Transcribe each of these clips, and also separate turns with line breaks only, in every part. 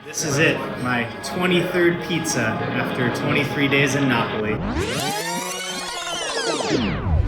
This is it, my 23rd pizza after 23 days in Napoli.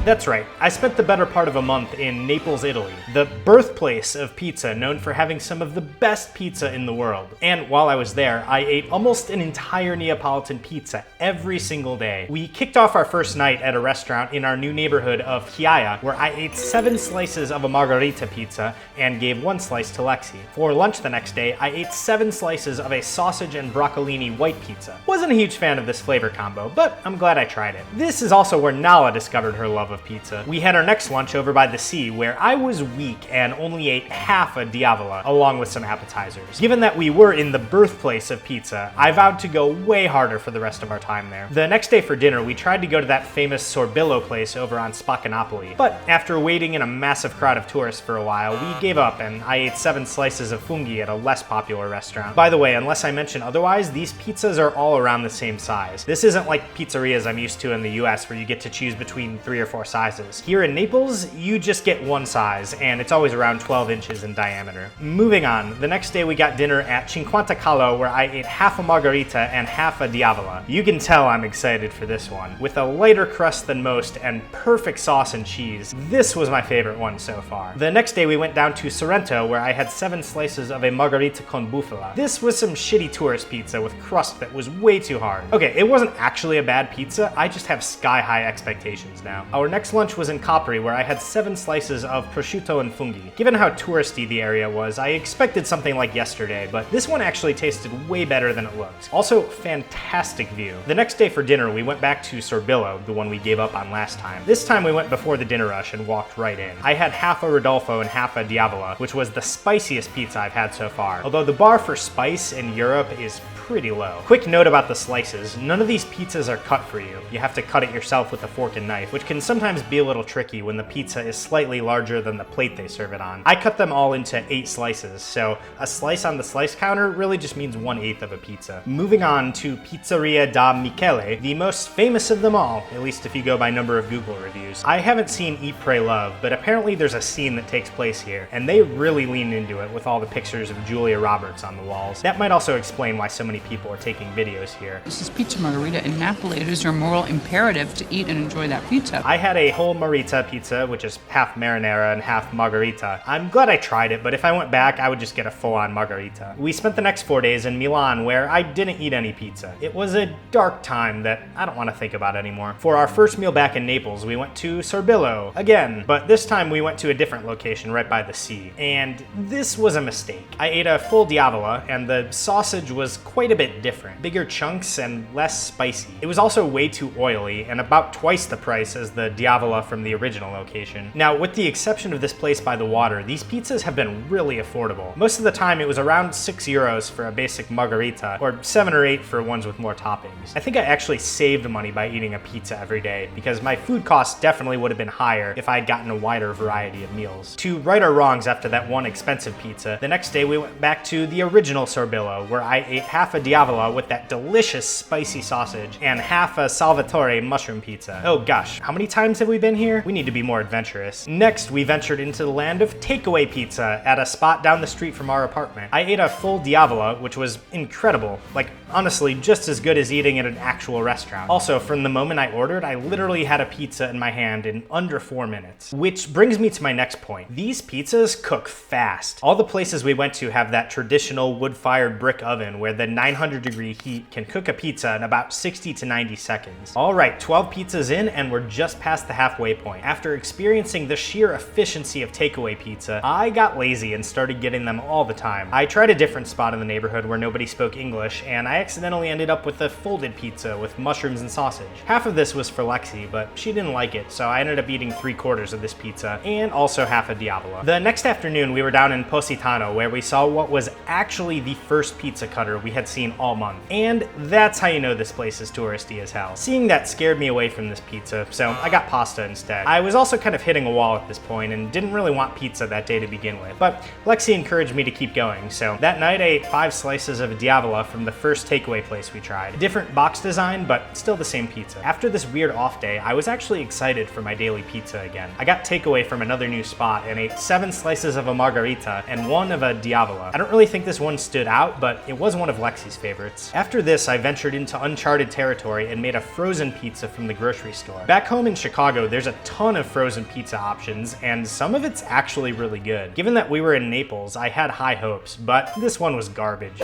That's right, I spent the better part of a month in Naples, Italy, the birthplace of pizza, known for having some of the best pizza in the world. And while I was there, I ate almost an entire Neapolitan pizza every single day. We kicked off our first night at a restaurant in our new neighborhood of Chiaia, where I ate 7 slices of a Margherita pizza and gave 1 slice to Lexi. For lunch the next day, I ate 7 slices of a sausage and broccolini white pizza. Wasn't a huge fan of this flavor combo, but I'm glad I tried it. This is also where Nala discovered her love of pizza. We had our next lunch over by the sea, where I was weak and only ate half a diavola, along with some appetizers. Given that we were in the birthplace of pizza, I vowed to go way harder for the rest of our time there. The next day for dinner, we tried to go to that famous Sorbillo place over on Spaccanapoli, but after waiting in a massive crowd of tourists for a while, we gave up and I ate 7 slices of funghi at a less popular restaurant. By the way, unless I mention otherwise, these pizzas are all around the same size. This isn't like pizzerias I'm used to in the US, where you get to choose between 3 or 4 sizes. Here in Naples, you just get 1 size, and it's always around 12 inches in diameter. Moving on, the next day we got dinner at 50 Kalò, where I ate half a margherita and half a diavola. You can tell I'm excited for this one. With a lighter crust than most and perfect sauce and cheese, this was my favorite one so far. The next day we went down to Sorrento, where I had 7 slices of a margherita con bufala. This was some shitty tourist pizza with crust that was way too hard. Okay, it wasn't actually a bad pizza, I just have sky-high expectations now. Our next lunch was in Capri, where I had 7 slices of prosciutto and funghi. Given how touristy the area was, I expected something like yesterday, but this one actually tasted way better than it looked. Also, fantastic view. The next day for dinner, we went back to Sorbillo, the one we gave up on last time. This time we went before the dinner rush and walked right in. I had half a Rodolfo and half a Diavola, which was the spiciest pizza I've had so far, although the bar for spice in Europe is pretty low. Quick note about the slices, none of these pizzas are cut for you. You have to cut it yourself with a fork and knife, which can sometimes be a little tricky when the pizza is slightly larger than the plate they serve it on. I cut them all into 8 slices, so a slice on the slice counter really just means 1/8 of a pizza. Moving on to Pizzeria da Michele, the most famous of them all, at least if you go by number of Google reviews. I haven't seen Eat, Pray, Love, but apparently there's a scene that takes place here, and they really lean into it with all the pictures of Julia Roberts on the walls. That might also explain why so many people are taking videos here.
This is pizza margherita in Napoli. It is your moral imperative to eat and enjoy that pizza.
I had a whole margherita pizza, which is half marinara and half margherita. I'm glad I tried it, but if I went back, I would just get a full-on margherita. We spent the next 4 days in Milan, where I didn't eat any pizza. It was a dark time that I don't want to think about anymore. For our first meal back in Naples, we went to Sorbillo again, but this time we went to a different location right by the sea, and this was a mistake. I ate a full diavola, and the sausage was quite a bit different. Bigger chunks and less spicy. It was also way too oily, and about twice the price as the diavola from the original location. Now, with the exception of this place by the water, these pizzas have been really affordable. Most of the time it was around €6 for a basic margherita, or 7 or 8 for ones with more toppings. I think I actually saved money by eating a pizza every day, because my food costs definitely would have been higher if I had gotten a wider variety of meals. To right our wrongs after that one expensive pizza, the next day we went back to the original Sorbillo, where I ate half a diavola with that delicious spicy sausage and half a Salvatore mushroom pizza. Oh gosh, how many times have we been here? We need to be more adventurous. Next, we ventured into the land of takeaway pizza at a spot down the street from our apartment. I ate a full diavola, which was incredible. Like, honestly, just as good as eating at an actual restaurant. Also, from the moment I ordered, I literally had a pizza in my hand in under 4 minutes. Which brings me to my next point. These pizzas cook fast. All the places we went to have that traditional wood-fired brick oven where the 900-degree heat can cook a pizza in about 60 to 90 seconds. All right, 12 pizzas in, and we're just past the halfway point. After experiencing the sheer efficiency of takeaway pizza, I got lazy and started getting them all the time. I tried a different spot in the neighborhood where nobody spoke English, and I accidentally ended up with a folded pizza with mushrooms and sausage. Half of this was for Lexi, but she didn't like it, so I ended up eating 3/4 of this pizza, and also half a diavola. The next afternoon, we were down in Positano, where we saw what was actually the first pizza cutter we had seen all month. And that's how you know this place is touristy as hell. Seeing that scared me away from this pizza, so I got got pasta instead. I was also kind of hitting a wall at this point and didn't really want pizza that day to begin with, but Lexi encouraged me to keep going, so that night I ate 5 slices of diavola from the first takeaway place we tried. Different box design, but still the same pizza. After this weird off day, I was actually excited for my daily pizza again. I got takeaway from another new spot and ate 7 slices of a margherita and 1 of a diavola. I don't really think this one stood out, but it was one of Lexi's favorites. After this, I ventured into uncharted territory and made a frozen pizza from the grocery store. Back home in Chicago, there's a ton of frozen pizza options, and some of it's actually really good. Given that we were in Naples, I had high hopes, but this one was garbage.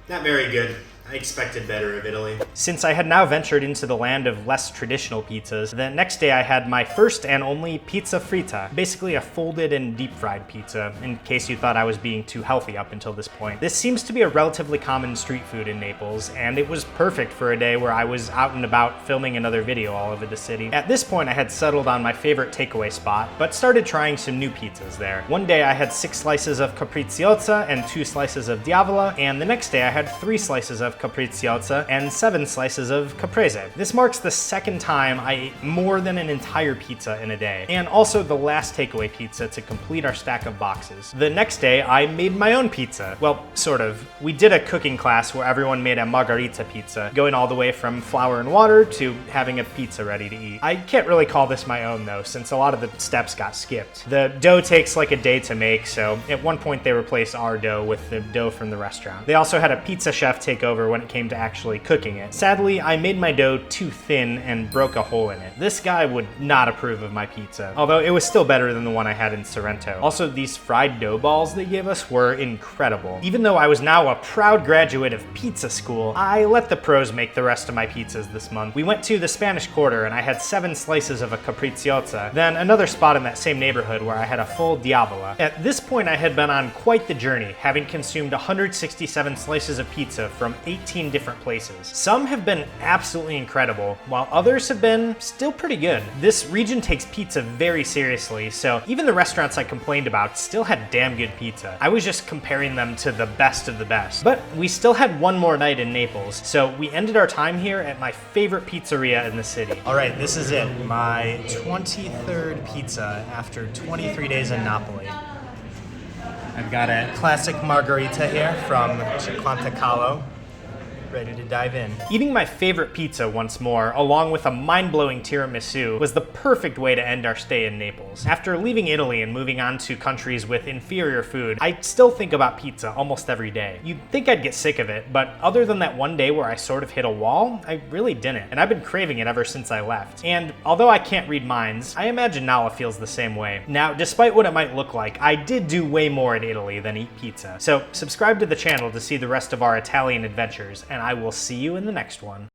Not very good. I expected better of Italy. Since I had now ventured into the land of less traditional pizzas, the next day I had my first and only pizza fritta, basically a folded and deep fried pizza, in case you thought I was being too healthy up until this point. This seems to be a relatively common street food in Naples, and it was perfect for a day where I was out and about filming another video all over the city. At this point I had settled on my favorite takeaway spot, but started trying some new pizzas there. One day I had 6 slices of capricciosa and 2 slices of diavola, and the next day I had 3 slices of capricciosa and 7 slices of caprese. This marks the second time I ate more than an entire pizza in a day, and also the last takeaway pizza to complete our stack of boxes. The next day, I made my own pizza. Well, sort of. We did a cooking class where everyone made a margherita pizza, going all the way from flour and water to having a pizza ready to eat. I can't really call this my own though, since a lot of the steps got skipped. The dough takes like a day to make, so at one point they replaced our dough with the dough from the restaurant. They also had a pizza chef take over when it came to actually cooking it. Sadly, I made my dough too thin and broke a hole in it. This guy would not approve of my pizza, although it was still better than the one I had in Sorrento. Also, these fried dough balls they gave us were incredible. Even though I was now a proud graduate of pizza school, I let the pros make the rest of my pizzas this month. We went to the Spanish Quarter and I had 7 slices of a capricciosa, then another spot in that same neighborhood where I had a full diavola. At this point, I had been on quite the journey, having consumed 167 slices of pizza from 18 different places. Some have been absolutely incredible, while others have been still pretty good. This region takes pizza very seriously, so even the restaurants I complained about still had damn good pizza. I was just comparing them to the best of the best. But we still had one more night in Naples, so we ended our time here at my favorite pizzeria in the city. All right, this is it, my 23rd pizza after 23 days in Napoli. I've got a classic margherita here from Kalò. Ready to dive in. Eating my favorite pizza once more, along with a mind-blowing tiramisu, was the perfect way to end our stay in Naples. After leaving Italy and moving on to countries with inferior food, I still think about pizza almost every day. You'd think I'd get sick of it, but other than that one day where I sort of hit a wall, I really didn't, and I've been craving it ever since I left. And although I can't read minds, I imagine Nala feels the same way. Now, despite what it might look like, I did do way more in Italy than eat pizza. So subscribe to the channel to see the rest of our Italian adventures, and I will see you in the next one.